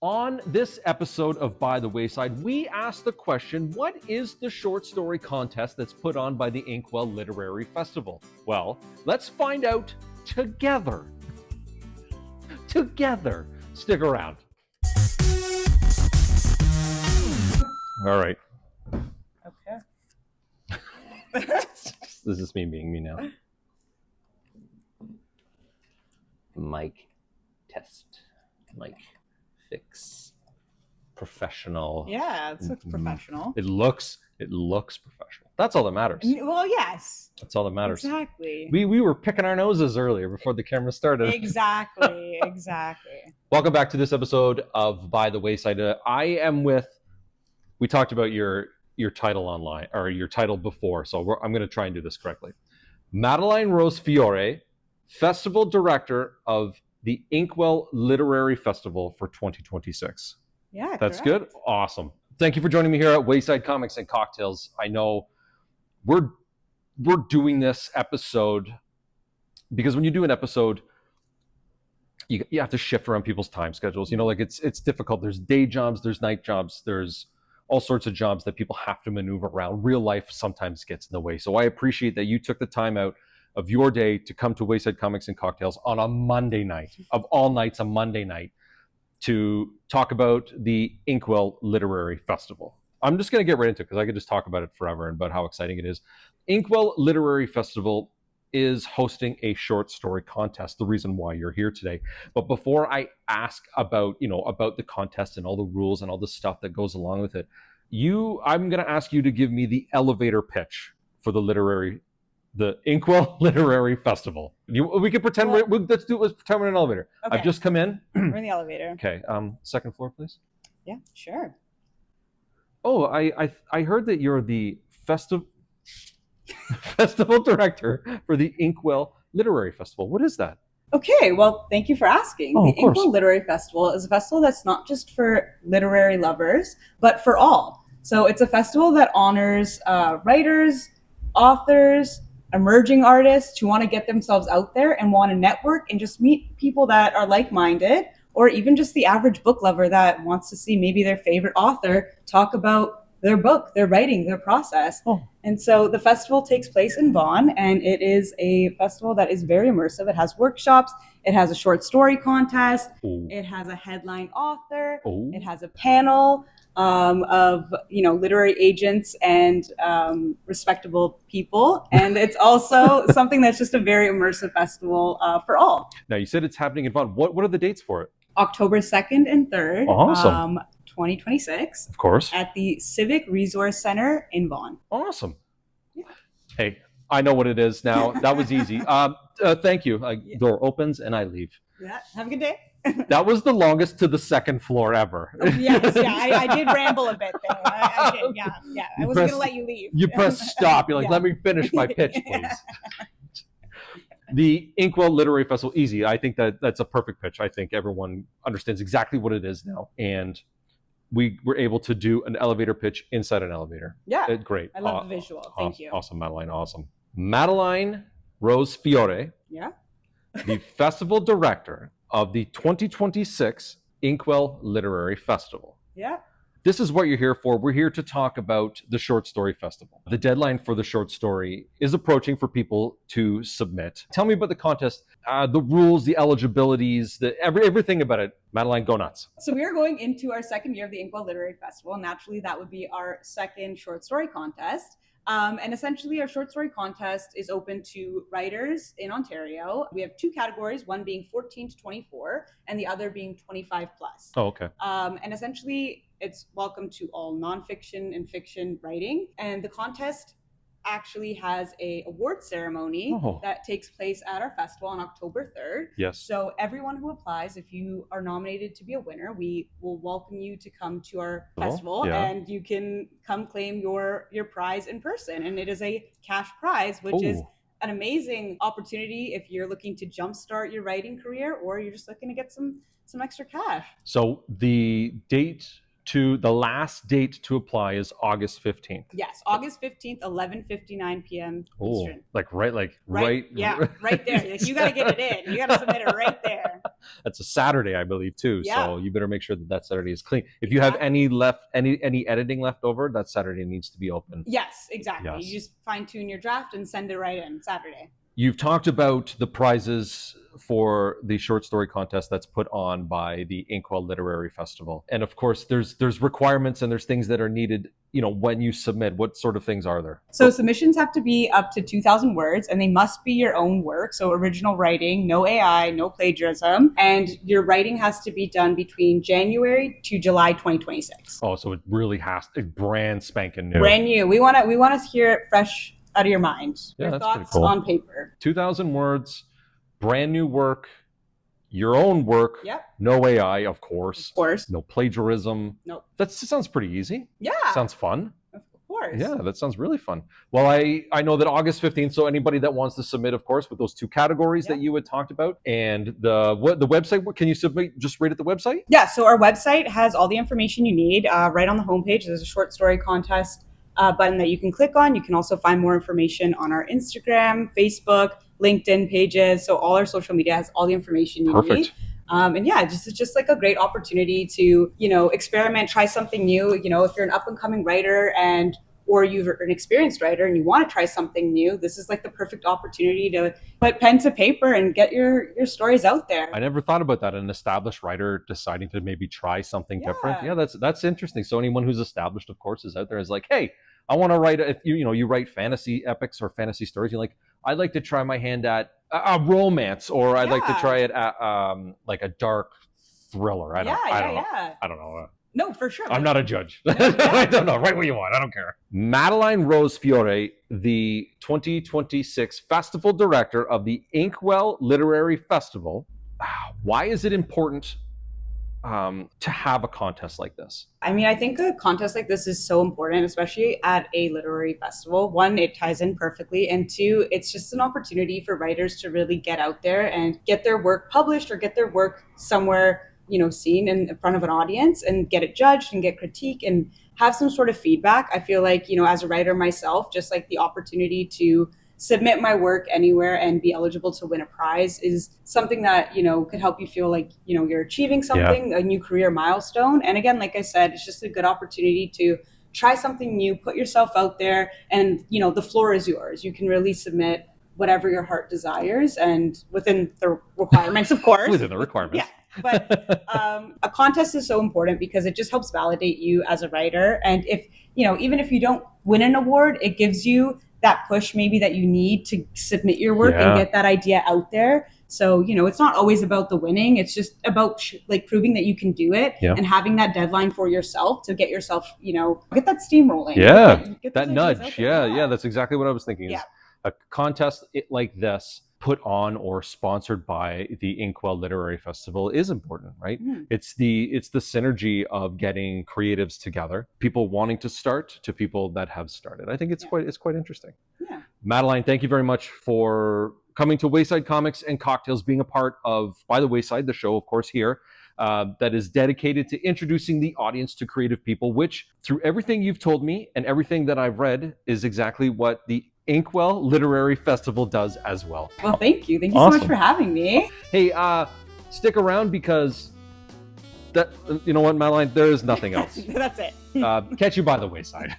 On this episode of By the Wayside, we ask the question, what is the short story contest that's put on by the Inkwell Literary Festival? Well, let's find out together. Together. Stick around. All right. Okay. This is me being me now. Mic test. Mic fix. Professional. Yeah, it looks professional. It looks professional. That's all that matters. Well, yes. That's all that matters. Exactly. We were picking our noses earlier before the camera started. Exactly. Welcome back to this episode of By the Wayside. We talked about your title online, or your title before, so I'm going to try and do this correctly. Madeline Rose Fiore, Festival Director of the Inkwell Literary Festival for 2026. Yeah, that's correct. Good. Awesome. Thank you for joining me here at WAYSIDE Comics and Cocktails. I know we're doing this episode because when you do an episode, you have to shift around people's time schedules. You know, like it's difficult. There's day jobs, there's night jobs, there's all sorts of jobs that people have to maneuver around. Real life sometimes gets in the way. So I appreciate that you took the time out of your day to come to WAYSIDE Comics and Cocktails on a Monday night, of all nights, a Monday night, to talk about the Inkwell Literary Festival. I'm just going to get right into it because I could just talk about it forever and about how exciting it is. Inkwell Literary Festival is hosting a short story contest, the reason why you're here today. But before I ask about the contest and all the rules and all the stuff that goes along with it, I'm going to ask you to give me the elevator pitch for the Inkwell Literary Festival. We could pretend let's pretend we're in an elevator. Okay. I've just come in. We're in the elevator. Okay. Second floor, please. Yeah, sure. Oh, I heard that you're the festival director for the Inkwell Literary Festival. What is that? Okay, well, thank you for asking. The Inkwell Literary Festival is a festival that's not just for literary lovers, but for all. So it's a festival that honors writers, authors, emerging artists who want to get themselves out there and want to network and just meet people that are like-minded, or even just the average book lover that wants to see maybe their favorite author talk about their book, their writing, their process. And so the festival takes place in Vaughan, and it is a festival that is very immersive. It has workshops, it has a short story contest, it has a headline author, it has a panel of literary agents and respectable people, and it's also something that's just a very immersive festival for all. Now, you said it's happening in Vaughan. What are the dates for it? October 2nd and 3rd. Awesome. 2026. Of course. At the Civic Resource Center in Vaughan. Awesome. Yeah. Hey, I know what it is now. That was easy. Thank you. Door opens and I leave. Yeah. Have a good day. That was the longest to the second floor ever. Yes, yeah. I did ramble a bit there. I did. Yeah. I wasn't going to let you leave. You press stop. You're like, let me finish my pitch, please. The Inkwell Literary Festival, easy. I think that's a perfect pitch. I think everyone understands exactly what it is now. And we were able to do an elevator pitch inside an elevator. Yeah. Great. I love the visual. Thank you. Awesome, Madeline. Awesome. Madeline Rose Fiore. Yeah. The festival director of the 2026 Inkwell Literary Festival. Yeah. This is what you're here for. We're here to talk about the Short Story Festival. The deadline for the short story is approaching for people to submit. Tell me about the contest, the rules, the eligibilities, everything about it. Madeline, go nuts. So we are going into our second year of the Inkwell Literary Festival. Naturally, that would be our second short story contest. And essentially, our short story contest is open to writers in Ontario. We have two categories, one being 14 to 24, and the other being 25 plus. Oh, okay. And essentially, it's welcome to all nonfiction and fiction writing. And the contest actually has a award ceremony that takes place at our festival on October 3rd. Yes. So everyone who applies, if you are nominated to be a winner, we will welcome you to come to our festival, and you can come claim your prize in person. And it is a cash prize, which is an amazing opportunity if you're looking to jumpstart your writing career, or you're just looking to get some extra cash. So the date to the last date to apply is August 15th. Yes, August 15th, 11:59 p.m. Eastern. Like right. Yeah, right there. Like, you got to get it in. You got to submit it right there. That's a Saturday, I believe, too. Yeah. So you better make sure that Saturday is clean. If you have any editing left over, that Saturday needs to be open. Yes, exactly. Yes. You just fine tune your draft and send it right in Saturday. You've talked about the prizes for the short story contest that's put on by the Inkwell Literary Festival. And of course, there's requirements and there's things that are needed, when you submit. What sort of things are there? So submissions have to be up to 2,000 words, and they must be your own work. So original writing, no AI, no plagiarism. And your writing has to be done between January to July 2026. Oh, so it really has to be brand spanking new. Brand new. We want to hear it fresh out of your mind. Yeah, your that's thoughts pretty cool. on paper. 2,000 words, brand new work, your own work. Yep. No AI, of course. Of course. No plagiarism. Nope. That sounds pretty easy. Yeah. Sounds fun. Of course. Yeah, that sounds really fun. Well, I know that August 15th, so anybody that wants to submit, of course, with those 2 categories that you had talked about, and the website, what can you submit just right at the website? Yeah, so our website has all the information you need. Right on the homepage, there's a short story contest button that you can click on. You can also find more information on our Instagram, Facebook, LinkedIn pages. So all our social media has all the information you need. And yeah, it's just like a great opportunity to, experiment, try something new. If you're an up and coming writer or you're an experienced writer and you want to try something new, this is like the perfect opportunity to put pen to paper and get your stories out there. I never thought about that. An established writer deciding to maybe try something different. Yeah, that's interesting. So anyone who's established, of course, is out there is like, hey, I want to write. If you write fantasy epics or fantasy stories, you're like, I'd like to try my hand at a romance, or I'd like to try it at like a dark thriller. I don't know. No, for sure. I'm not a judge. I don't know. Write what you want. I don't care. Madeline Rose Fiore, the 2026 festival director of the Inkwell Literary Festival. Why is it important to have a contest like this? I mean, I think a contest like this is so important, especially at a literary festival. 1, it ties in perfectly. And 2, it's just an opportunity for writers to really get out there and get their work published or get their work somewhere, seen in front of an audience and get it judged and get critique and have some sort of feedback. I feel like, as a writer myself, just like the opportunity to submit my work anywhere and be eligible to win a prize is something that, could help you feel like, you're achieving something, a new career milestone. And again, like I said, it's just a good opportunity to try something new, put yourself out there, and, the floor is yours. You can really submit whatever your heart desires and within the requirements, of course. Within the requirements. Yeah. But a contest is so important because it just helps validate you as a writer. And if, even if you don't win an award, it gives you that push maybe that you need to submit your work and get that idea out there. So, it's not always about the winning. It's just about proving that you can do it and having that deadline for yourself to get yourself, get that steam rolling. Yeah, get that nudge. Yeah, that's exactly what I was thinking. Is a contest like this put on or sponsored by the Inkwell Literary Festival is important, right? It's the synergy of getting creatives together, people wanting to start to people that have started. I think it's quite interesting. Yeah. Madeline, thank you very much for coming to Wayside Comics and Cocktails, being a part of By the Wayside, the show, of course, here that is dedicated to introducing the audience to creative people, which through everything you've told me and everything that I've read is exactly what the Inkwell Literary Festival does as well. Well, thank you. Thank you so much for having me. Hey, stick around because you know what, Madeline, there is nothing else. That's it. Catch you by the wayside.